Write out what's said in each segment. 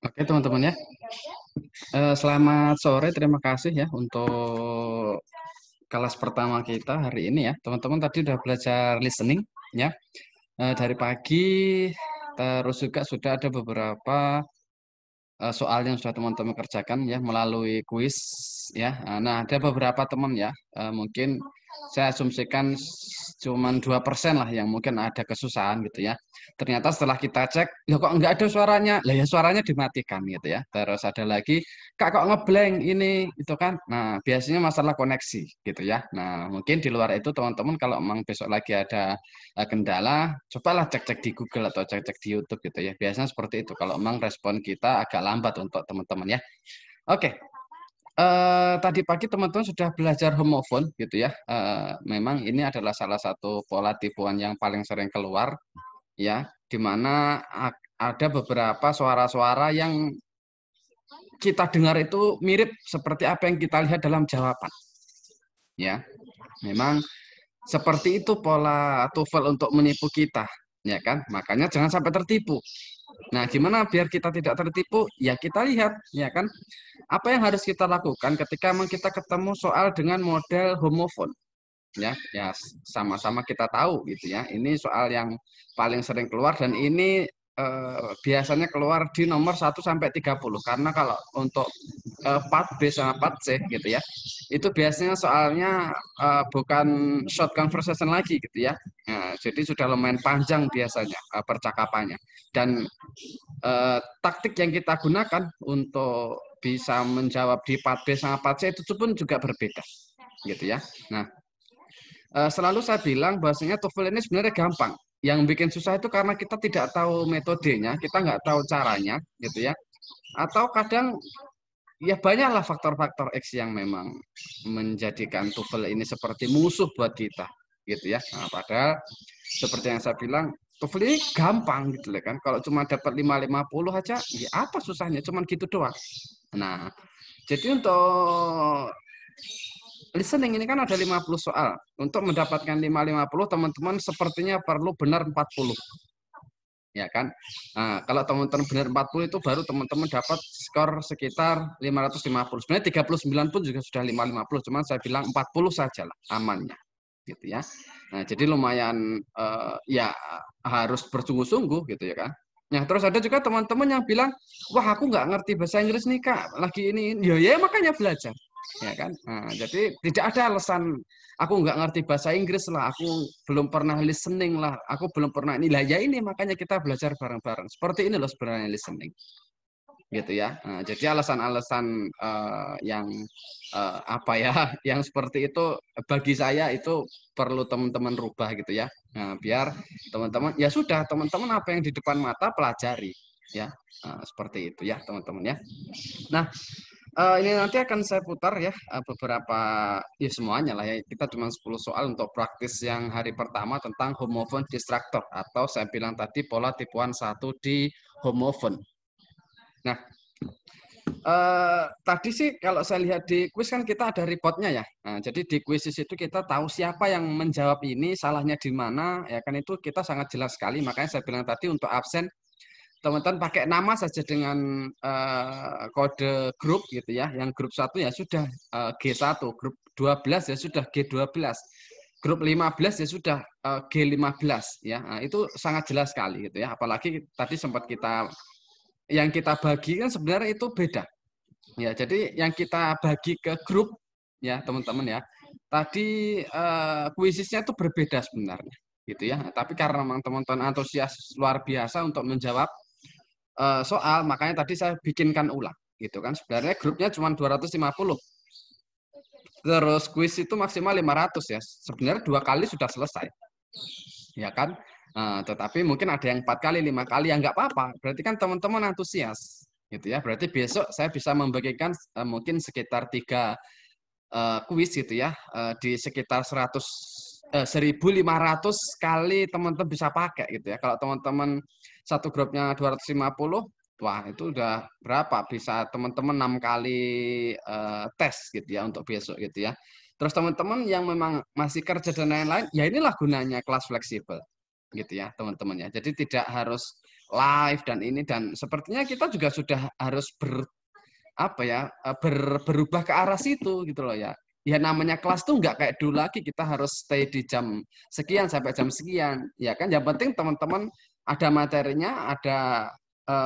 Oke teman-teman ya, selamat sore, terima kasih ya untuk kelas pertama kita hari ini ya. Teman-teman tadi udah belajar listening ya, dari pagi, terus juga sudah ada beberapa soal yang sudah teman-teman kerjakan ya melalui kuis ya. Nah, ada beberapa teman ya, mungkin saya asumsikan cuman 2% lah yang mungkin ada kesusahan gitu ya. Ternyata setelah kita cek, ya kok nggak ada suaranya? Lah ya suaranya dimatikan gitu ya. Terus ada lagi, Kak kok ngeblank ini itu kan. Nah, biasanya masalah koneksi gitu ya. Nah, mungkin di luar itu teman-teman kalau memang besok lagi ada kendala, cobalah cek-cek di Google atau cek-cek di YouTube gitu ya. Biasanya seperti itu kalau memang respon kita agak lambat untuk teman-teman ya. Oke, tadi pagi teman-teman sudah belajar homophone gitu ya. Memang ini adalah salah satu pola tipuan yang paling sering keluar ya, di mana ada beberapa suara-suara yang kita dengar itu mirip seperti apa yang kita lihat dalam jawaban ya. Memang seperti itu pola TOEFL untuk menipu kita, ya kan? Makanya jangan sampai tertipu. Nah, gimana biar kita tidak tertipu? Ya kita lihat, ya kan? Apa yang harus kita lakukan ketika memang kita ketemu soal dengan model homofon? Ya sama-sama kita tahu gitu ya. Ini soal yang paling sering keluar dan ini biasanya keluar di nomor 1 sampai 30 karena kalau untuk part B sama part C gitu ya. Itu biasanya soalnya bukan short conversation lagi gitu ya. Nah, jadi sudah lumayan panjang biasanya percakapannya. Dan taktik yang kita gunakan untuk bisa menjawab di part B sama part C itu pun juga berbeda gitu ya. Nah, selalu saya bilang bahwasanya TOEFL ini sebenarnya gampang. Yang bikin susah itu karena kita tidak tahu metodenya, kita nggak tahu caranya, gitu ya. Atau kadang ya banyaklah faktor-faktor X yang memang menjadikan TOEFL ini seperti musuh buat kita, gitu ya. Nah, padahal seperti yang saya bilang, TOEFL ini gampang gitu loh kan. Kalau cuma dapat 550 aja, ya apa susahnya? Cuman gitu doang. Nah, jadi untuk listening ini kan ada 50 soal. Untuk mendapatkan 550 teman-teman sepertinya perlu benar 40. Ya kan? Nah, kalau teman-teman benar 40 itu baru teman-teman dapat skor sekitar 550. Sebenarnya 39 pun juga sudah 550, cuman saya bilang 40 saja lah amannya. Gitu ya. Nah, jadi lumayan ya harus bersungguh-sungguh gitu ya kan. Nah, terus ada juga teman-teman yang bilang, wah aku nggak ngerti bahasa Inggris nih Kak, lagi ini. Ya makanya belajar. Ya kan. Nah, jadi tidak ada alasan aku nggak ngerti bahasa Inggris lah, aku belum pernah listening lah, aku belum pernah ini lah. Ya ini makanya kita belajar bareng-bareng. Seperti ini loh sebenarnya listening gitu ya. Nah, jadi alasan-alasan yang apa ya, yang seperti itu bagi saya itu perlu teman-teman rubah gitu ya. Nah, biar teman-teman ya sudah teman-teman apa yang di depan mata pelajari ya. Seperti itu ya teman-teman ya. Nah, ini nanti akan saya putar ya beberapa ya semuanya lah ya. Kita cuma 10 soal untuk praktis yang hari pertama tentang homophone distractor atau saya bilang tadi pola tipuan 1 di homophone. Nah, tadi sih kalau saya lihat di kuis kan kita ada reportnya ya. Nah, jadi di kuis itu kita tahu siapa yang menjawab ini, salahnya di mana, ya kan itu kita sangat jelas sekali. Makanya saya bilang tadi untuk absen, teman-teman pakai nama saja dengan kode grup gitu ya. Yang grup 1 ya sudah G1, grup 12 ya sudah G12. Grup 15 ya sudah G15 ya. Nah, itu sangat jelas sekali gitu ya. Apalagi tadi sempat yang kita bagi kan sebenarnya itu beda. Ya, jadi yang kita bagi ke grup ya, teman-teman ya. Tadi kuisisnya itu berbeda sebenarnya, gitu ya. Tapi karena memang teman-teman antusias luar biasa untuk menjawab soal, makanya tadi saya bikinkan ulang, gitu kan. Sebenarnya grupnya cuma 250. Terus kuis itu maksimal 500 ya. Sebenarnya 2 kali sudah selesai. Ya kan? Tetapi mungkin ada yang 4 kali, 5 kali, ya nggak apa-apa. Berarti kan teman-teman antusias gitu ya. Berarti besok saya bisa membagikan mungkin sekitar 3 kuis gitu ya di sekitar 1.500 kali teman-teman bisa pakai gitu ya. Kalau teman-teman satu grupnya 250, wah itu udah berapa? Bisa teman-teman 6 kali tes gitu ya untuk besok gitu ya. Terus teman-teman yang memang masih kerja dan lain-lain, ya inilah gunanya kelas fleksibel gitu ya teman-teman ya. Jadi tidak harus live dan ini, dan sepertinya kita juga sudah harus berubah ke arah situ gitu loh ya. Ya namanya kelas tuh nggak kayak dulu lagi kita harus stay di jam sekian sampai jam sekian. Ya kan yang penting teman-teman ada materinya, ada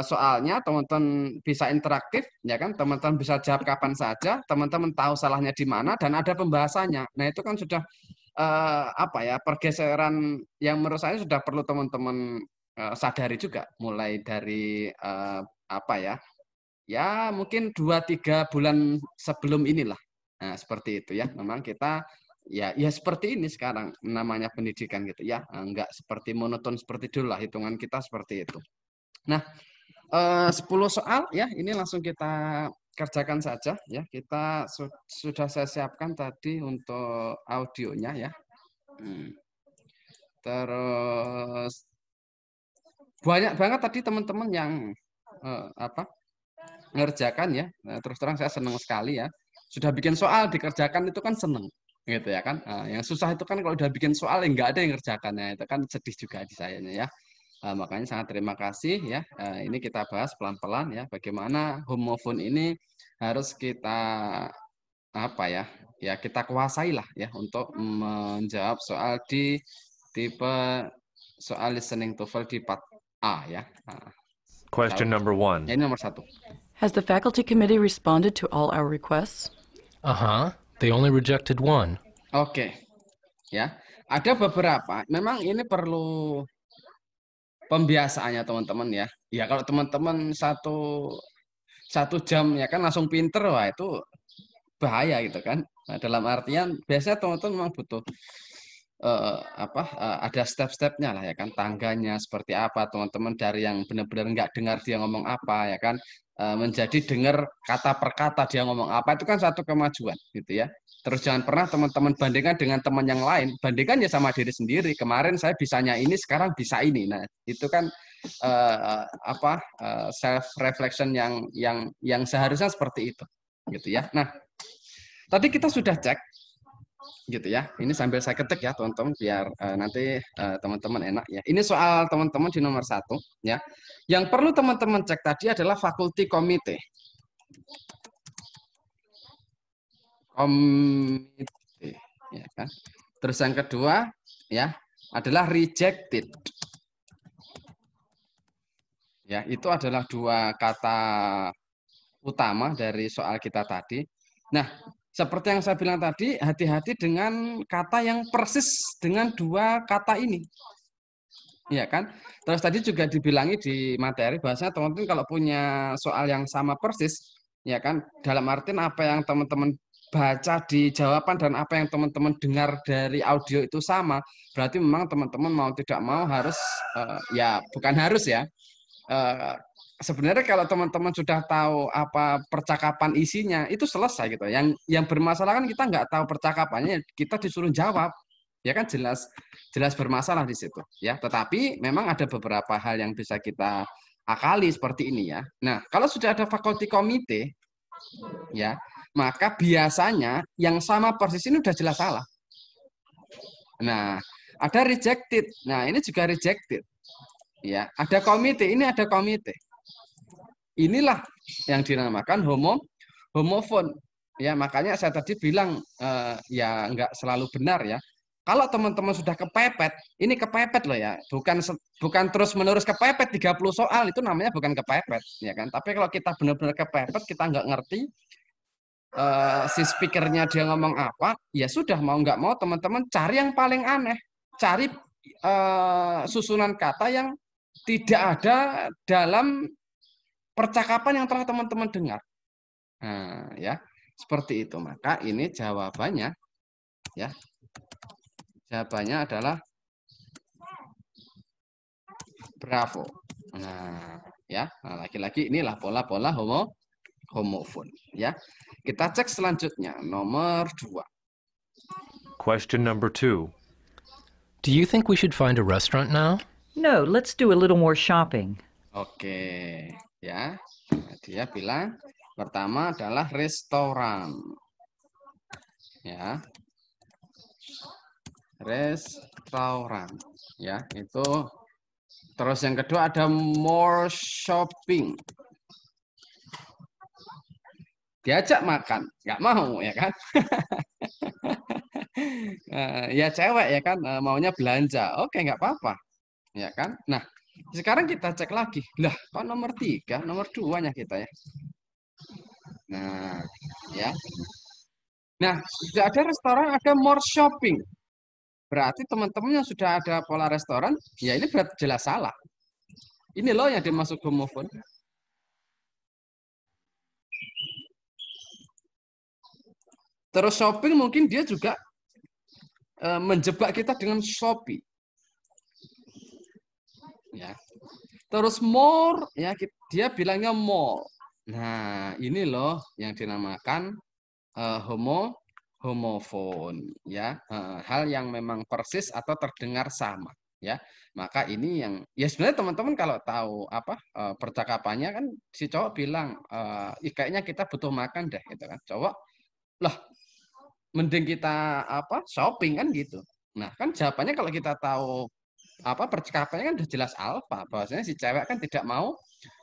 soalnya, teman-teman bisa interaktif, ya kan, teman-teman bisa jawab kapan saja, teman-teman tahu salahnya di mana dan ada pembahasannya. Nah, itu kan sudah pergeseran yang menurut saya sudah perlu teman-teman sadari juga mulai dari ya mungkin 2-3 bulan sebelum inilah. Nah, seperti itu ya. Memang kita ya seperti ini sekarang namanya pendidikan gitu ya. Enggak seperti monoton seperti dulu lah, hitungan kita seperti itu. Nah, 10 soal ya, ini langsung kita kerjakan saja ya. Kita sudah saya siapkan tadi untuk audionya ya. Terus banyak banget tadi teman-teman yang ngerjakan ya. Nah, terus terang saya senang sekali ya. Sudah bikin soal dikerjakan itu kan seneng gitu ya kan. Yang susah itu kan kalau udah bikin soal yang nggak ada yang ngerjakan ya, itu kan sedih juga di sayanya ya. Makanya sangat terima kasih ya. Ini kita bahas pelan-pelan ya bagaimana homophone ini harus kita ya kita kuasai lah ya untuk menjawab soal di tipe soal listening TOEFL di part A ya. Question number 1. Ya, ini nomor 1. Has the faculty committee responded to all our requests? They only rejected one. Oke. Ya. Ada beberapa. Memang ini perlu pembiasaannya teman-teman ya. Ya kalau teman-teman satu jam ya kan langsung pinter, wah itu bahaya gitu kan. Nah, dalam artian biasanya teman-teman memang butuh ada step-stepnya lah ya kan, tangganya seperti apa teman-teman, dari yang benar-benar nggak dengar dia ngomong apa ya kan, menjadi dengar kata per kata dia ngomong apa, itu kan satu kemajuan gitu ya. Terus jangan pernah teman-teman bandingkan dengan teman yang lain, bandingkan ya sama diri sendiri. Kemarin saya bisanya ini, sekarang bisa ini. Nah itu kan self reflection yang seharusnya seperti itu gitu ya. Nah tadi kita sudah cek gitu ya. Ini sambil saya ketik ya teman-teman biar nanti teman-teman enak ya. Ini soal teman-teman di nomor 1 ya. Yang perlu teman-teman cek tadi adalah faculty committee. Ya kan. Terus yang kedua ya adalah rejected. Ya, itu adalah 2 kata utama dari soal kita tadi. Nah, seperti yang saya bilang tadi, hati-hati dengan kata yang persis dengan 2 kata ini. Iya kan? Terus tadi juga dibilangi di materi bahwasanya teman-teman kalau punya soal yang sama persis, ya kan? Dalam artian apa yang teman-teman baca di jawaban dan apa yang teman-teman dengar dari audio itu sama, berarti memang teman-teman mau tidak mau harus ya bukan harus ya. Sebenarnya kalau teman-teman sudah tahu apa percakapan isinya, itu selesai gitu. Yang bermasalah kan kita nggak tahu percakapannya, kita disuruh jawab. Ya kan jelas bermasalah di situ ya. Tetapi memang ada beberapa hal yang bisa kita akali seperti ini ya. Nah, kalau sudah ada faculty committee ya, maka biasanya yang sama persis ini udah jelas salah. Nah, ada rejected. Nah, ini juga rejected. Ya, ada komite, ini ada komite. Inilah yang dinamakan homophone. Ya, makanya saya tadi bilang ya nggak selalu benar ya. Kalau teman-teman sudah kepepet, ini kepepet loh ya. Bukan terus-menerus kepepet 30 soal, itu namanya bukan kepepet, ya kan. Tapi kalau kita benar-benar kepepet, kita nggak ngerti si speakernya dia ngomong apa, ya sudah mau nggak mau teman-teman cari yang paling aneh. Cari susunan kata yang tidak ada dalam percakapan yang telah teman-teman dengar. Nah, ya, seperti itu. Maka ini jawabannya ya. Jawabannya adalah bravo. Nah, ya. Nah, lagi-lagi inilah pola-pola homophone, ya. Kita cek selanjutnya nomor 2. Question number 2. Do you think we should find a restaurant now? No, let's do a little more shopping. Oke, ya. Nah, dia bilang pertama adalah restoran. Ya. Restoran. Ya, itu Terus yang kedua ada more shopping. Diajak makan, nggak mau ya kan? Ya cewek ya kan, maunya belanja. Oke, nggak apa-apa, ya kan? Nah, sekarang kita cek lagi. Lah, kok nomor 3, nomor 2-nya kita ya. Nah, ya. Nah, sudah ada restoran, ada more shopping. Berarti teman-teman yang sudah ada pola restoran, ya ini berarti jelas salah. Ini loh yang dimaksud homophone. Terus shopping mungkin dia juga menjebak kita dengan Shopee. Ya. Terus more, ya dia bilangnya mall. Nah, ini loh yang dinamakan homofon, ya. Hal yang memang persis atau terdengar sama, ya. Maka ini yang ya sebenarnya teman-teman kalau tahu apa percakapannya kan si cowok bilang kayaknya kita butuh makan deh gitu kan. Cowok, lah mending kita apa shopping kan gitu. Nah, kan jawabannya kalau kita tahu apa percakapannya kan udah jelas alfa bahwasanya si cewek kan tidak mau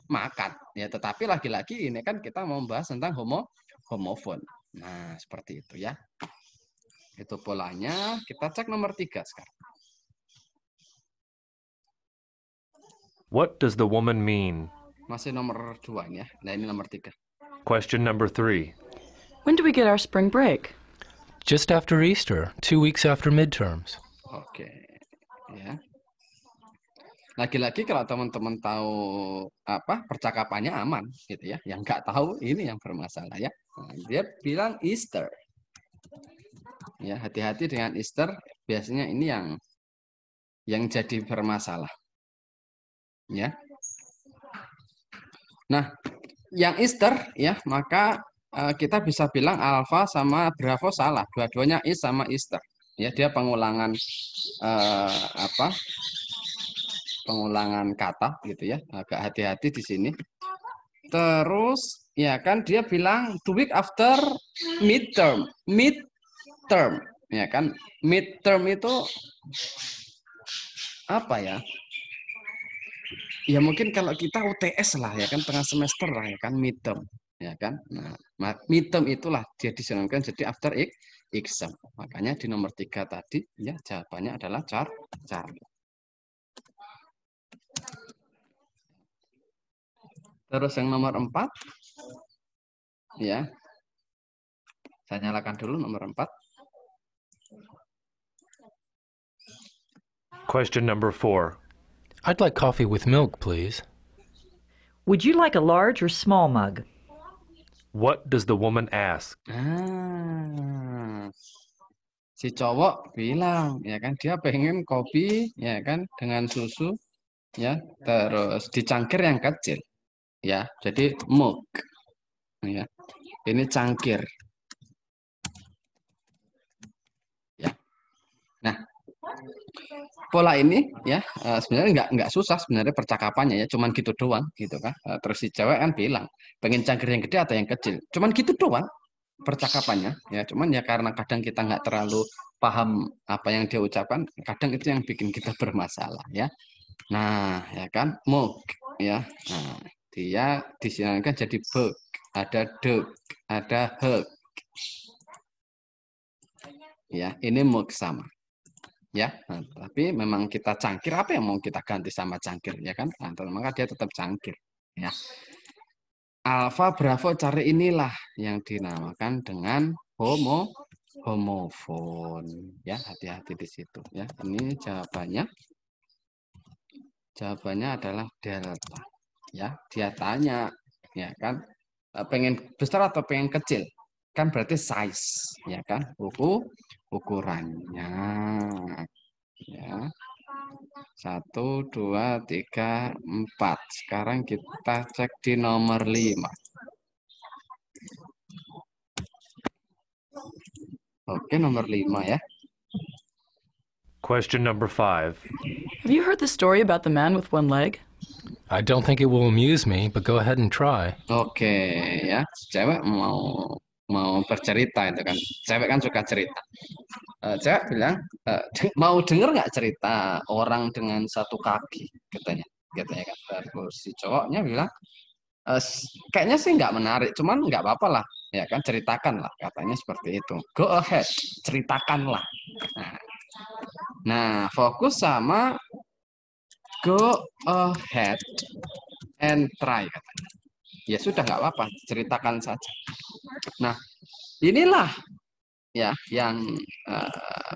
makan ya, tetapi lagi-lagi ini kan kita mau membahas tentang homofon. Nah, seperti itu ya. Itu polanya. Kita cek nomor 3 sekarang. What does the woman mean? Masih nomor 2 ya. Nah, ini nomor 3. Question number 3. When do we get our spring break? Just after Easter, 2 weeks after midterms. Oke. Ya. Lagi-lagi kalau teman-teman tahu apa percakapannya aman gitu ya. Yang nggak tahu ini yang bermasalah ya. Nah, dia bilang Easter. Ya, hati-hati dengan Easter. Biasanya ini yang jadi bermasalah. Ya. Nah, yang Easter ya, maka kita bisa bilang alfa sama bravo salah. Dua-duanya is sama Easter. Ya, dia pengulangan apa? Pengulangan kata gitu ya, agak hati-hati di sini. Terus ya kan dia bilang 2 week after midterm ya kan. Midterm itu apa ya, ya mungkin kalau kita UTS lah ya kan, tengah semester lah ya kan, midterm ya kan. Nah, midterm itulah dia disenangkan jadi after exam. Makanya di nomor 3 tadi ya jawabannya adalah Charlie. Terus yang nomor 4, ya, saya nyalakan dulu nomor 4. Question number 4. I'd like coffee with milk, please. Would you like a large or small mug? What does the woman ask? Si cowok bilang, ya kan, dia pengen kopi, ya kan, dengan susu, ya, terus dicangkir yang kecil. Ya, jadi mug. Ya. Ini cangkir. Ya. Nah, pola ini ya sebenarnya nggak susah sebenarnya percakapannya ya, cuman gitu doang gitu kan. Terus si cewek kan bilang, pengen cangkir yang gede atau yang kecil. Cuman gitu doang percakapannya ya, cuman ya karena kadang kita nggak terlalu paham apa yang dia ucapkan, kadang itu yang bikin kita bermasalah ya. Nah, ya kan, mug ya. Nah, dia disinyakan jadi bug, ada deg, ada hug. Ya, ini mug sama. Ya, nah, tapi memang kita cangkir, apa yang mau kita ganti sama cangkir ya kan? Nah, maka dia tetap cangkir. Ya. Alfa, Bravo, cari inilah yang dinamakan dengan homofon. Ya, hati-hati di situ. Ya, ini jawabannya. Jawabannya adalah delta. Ya, dia tanya, ya kan, pengen besar atau pengen kecil? Kan berarti size, ya kan, ukurannya. Ya, 1, 2, 3, 4. Sekarang kita cek di nomor 5. Oke, nomor 5 ya. Question number 5. Have you heard the story about the man with one leg? I don't think it will amuse me, but go ahead and try. Oke, ya, cewek mau mau bercerita itu kan. Cewek kan suka cerita. Cewek bilang, mau denger nggak cerita orang dengan satu kaki, katanya. Katanya kan. Terus si cowoknya bilang, kayaknya sih nggak menarik, cuman nggak apa-apa lah. Ya kan, ceritakan lah, katanya seperti itu. Go ahead, ceritakanlah. Nah, fokus sama go ahead and try, katanya. Ya sudah nggak apa-apa, ceritakan saja. Nah, inilah ya yang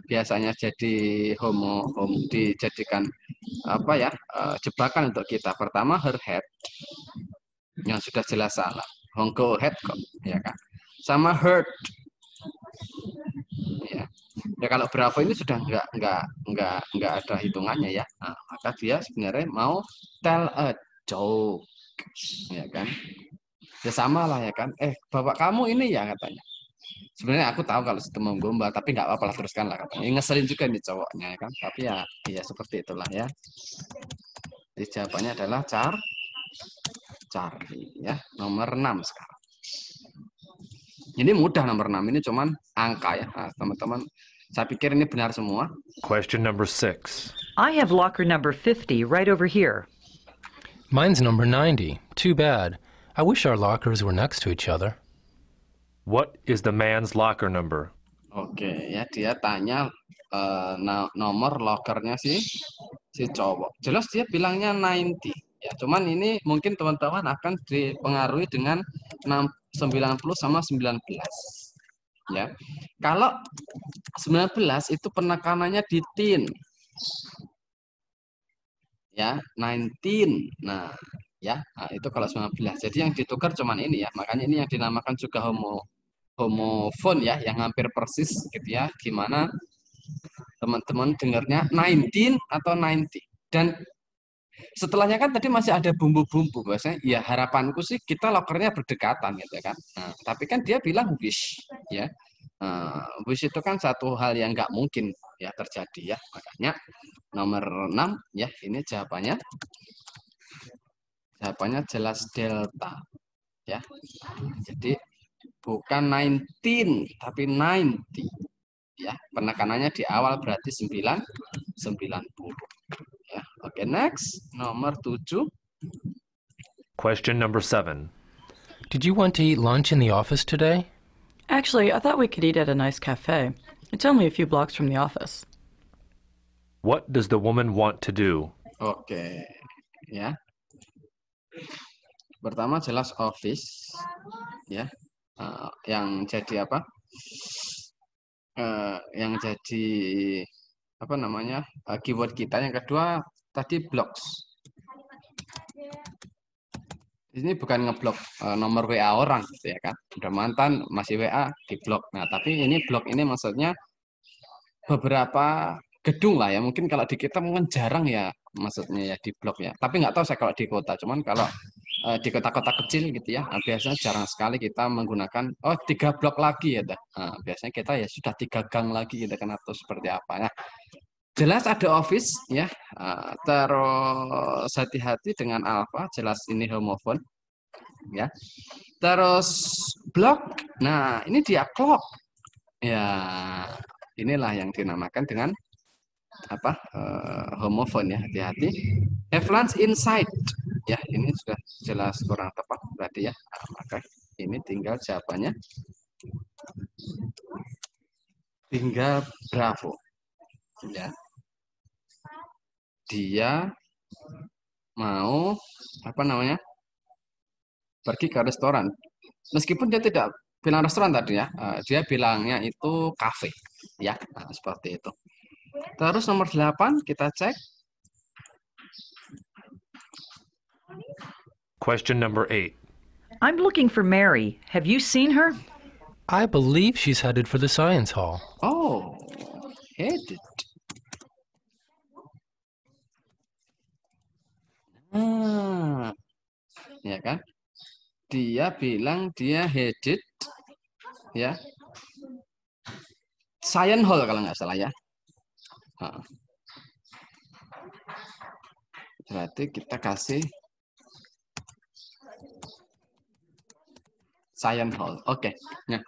biasanya jadi dijadikan apa ya, jebakan untuk kita. Pertama, her head yang sudah jelas salah. Go ahead kok, ya kan. Sama hurt, ya. Ya kalau Bravo ini sudah nggak ada hitungannya ya. Nah, maka dia sebenarnya mau tell a joke, ya kan. Ya sama lah ya kan. Bapak kamu ini ya, katanya. Sebenarnya aku tahu kalau itu mau gombal, tapi nggak apa-apa lah, teruskan lah, katanya. Ngeselin juga nih cowoknya ya kan. Tapi ya seperti itulah ya. Jadi jawabannya adalah Charlie ya. Nomor 6 sekarang. Ini mudah nomor 6, ini cuman angka ya. Nah, teman-teman, saya pikir ini benar semua. Question number 6. I have locker number 50 right over here. Mine's number 90. Too bad. I wish our lockers were next to each other. What is the man's locker number? Oke, ya dia tanya nomor lokernya si cowok. Jelas dia bilangnya 90. Ya, cuman ini mungkin teman-teman akan dipengaruhi dengan 90 sama 19. Ya. Kalau 19 itu penekanannya di tin. Ya, 19. Nah, ya, itu kalau 19. Jadi yang ditukar cuman ini ya. Makanya ini yang dinamakan juga homofon ya, yang hampir persis gitu ya. Gimana teman-teman dengarnya 19 atau 90. Dan setelahnya kan tadi masih ada bumbu-bumbu, bahasanya ya harapanku sih kita lokernya berdekatan gitu kan. Nah, tapi kan dia bilang wish ya. Wish itu kan satu hal yang nggak mungkin ya terjadi ya. Makanya nomor 6 ya, ini jawabannya jelas delta ya. Jadi bukan 19 tapi 90 ya. Penekanannya di awal berarti 90 ya. Oke, next nomor 7. Question number 7. Did you want to eat lunch in the office today? Actually, I thought we could eat at a nice cafe. It's only a few blocks from the office. What does the woman want to do? Oke, ya. Pertama jelas office, ya. Yang jadi apa? Yang jadi apa namanya? Keyword kita. Yang kedua tadi blocks. Ini bukan ngeblok nomor WA orang gitu ya kan. Udah mantan masih WA di blok. Nah, tapi ini blok ini maksudnya beberapa gedung lah ya. Mungkin kalau di kita mungkin jarang ya maksudnya ya di blok ya. Tapi nggak tahu saya kalau di kota. Cuman kalau di kota-kota kecil gitu ya, biasanya jarang sekali kita menggunakan 3 blok lagi ya. Nah, biasanya kita ya sudah 3 gang lagi gitu kan, atau seperti apa. Nah, jelas ada office ya. Terus hati-hati dengan alpha, jelas ini homofon ya. Terus block. Nah, ini dia clock. Ya, inilah yang dinamakan dengan apa? Homofon ya, hati-hati. Have lunch inside. Ya, ini sudah jelas kurang tepat berarti ya. Nah, maka ini tinggal jawabannya. Tinggal bravo. Ya. Dia mau apa namanya? Pergi ke restoran. Meskipun dia tidak bilang restoran tadi ya, dia bilangnya itu kafe ya. Nah, seperti itu. Terus nomor 8 kita cek. Question number 8. I'm looking for Mary. Have you seen her? I believe she's headed for the science hall. Oh, headed. Ya kan? Dia bilang dia headed ya. Science hall kalau nggak salah ya. Berarti kita kasih science hall. Oke. Nah,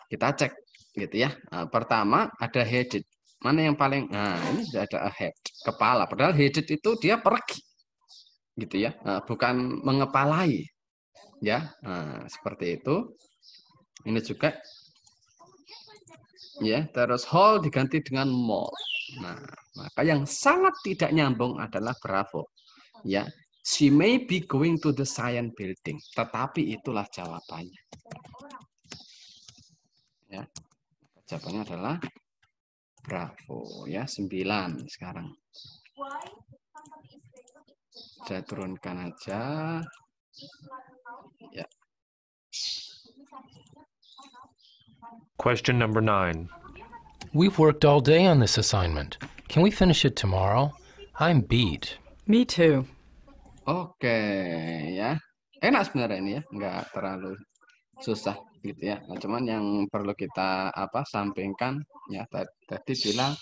Kita cek gitu ya. Pertama ada headed. Mana yang paling, nah ini sudah ada head, kepala. Padahal headed itu dia pergi, gitu ya, bukan mengepalai, ya. Nah, seperti itu. Ini juga, ya. Terus hall diganti dengan mall. Nah, maka yang sangat tidak nyambung adalah Bravo, ya. She may be going to the science building, tetapi itulah jawabannya. Ya, jawabannya adalah Bravo, ya. 9 sekarang. Saya turunkan aja. Ya. Question number 9. We've worked all day on this assignment. Can we finish it tomorrow? I'm beat. Me too. Oke, ya. Enak sebenarnya ini ya, nggak terlalu susah gitu ya. Nah, cuman yang perlu kita sampaikan ya, tadi bilang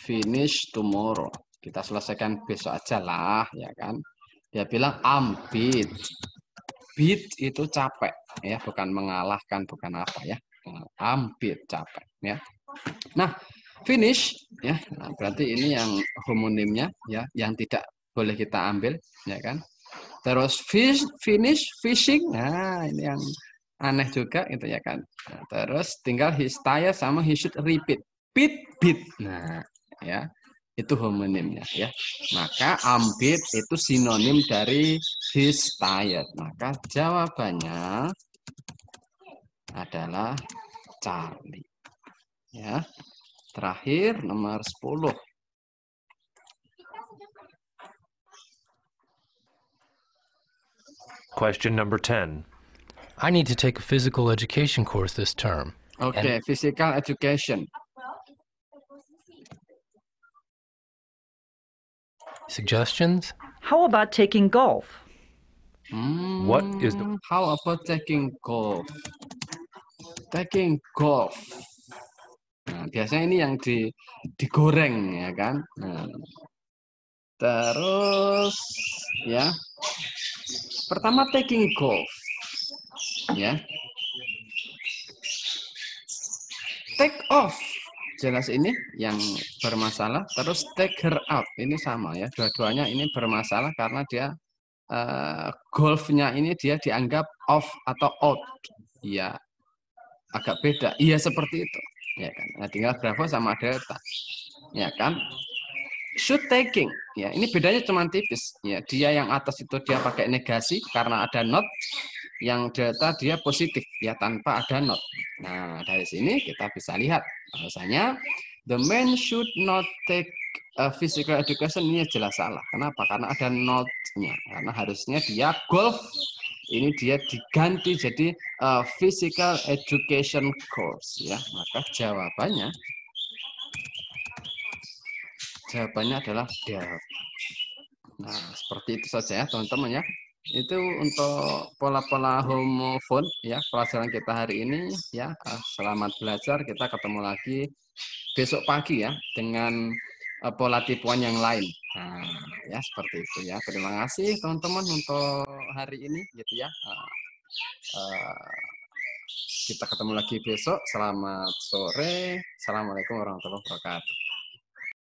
finish tomorrow. Kita selesaikan besok aja lah, ya kan. Dia bilang I'm beat. Beat itu capek ya, bukan mengalahkan, bukan apa ya. I'm beat, capek ya. Nah, finish ya. Nah, berarti ini yang homonimnya ya, yang tidak boleh kita ambil, ya kan. Terus finish, fishing. Nah, ini yang aneh juga itu ya kan. Nah, terus tinggal his tired sama he should repeat. Beat. Nah, ya. Itu homonimnya ya. Maka ambit itu sinonim dari his tired. Maka jawabannya adalah Charlie. Ya. Terakhir nomor 10. Question number 10. I need to take a physical education course this term. Oke, physical education. Suggestions? How about taking golf? What is the How about taking golf? Taking golf. Nah, biasanya ini yang digoreng ya kan. Nah, terus ya. Pertama taking golf. Ya. Take off. Jelas ini yang bermasalah. Terus take her out. Ini sama ya. Dua-duanya ini bermasalah karena dia golfnya ini dia dianggap off atau out. Ya, agak beda. Iya seperti itu. Ya kan. Nah, tinggal Bravo sama Delta. Ya kan. Should taking. Ya, ini bedanya cuma tipis. Ya, dia yang atas itu dia pakai negasi karena ada not. Yang Delta dia positif ya tanpa ada not. Nah, dari sini kita bisa lihat bahwasanya the man should not take physical education ini jelas salah. Kenapa? Karena ada not-nya. Karena harusnya dia golf. Ini dia diganti jadi physical education course ya. Maka jawabannya adalah Delta. Nah, seperti itu saja ya teman-teman ya. Itu untuk pola-pola homofon ya pelajaran kita hari ini ya. Selamat belajar, kita ketemu lagi besok pagi ya dengan pola tipuan yang lain. Nah, ya seperti itu ya. Terima kasih teman-teman untuk hari ini gitu ya. Kita ketemu lagi besok. Selamat sore. Assalamualaikum warahmatullahi wabarakatuh.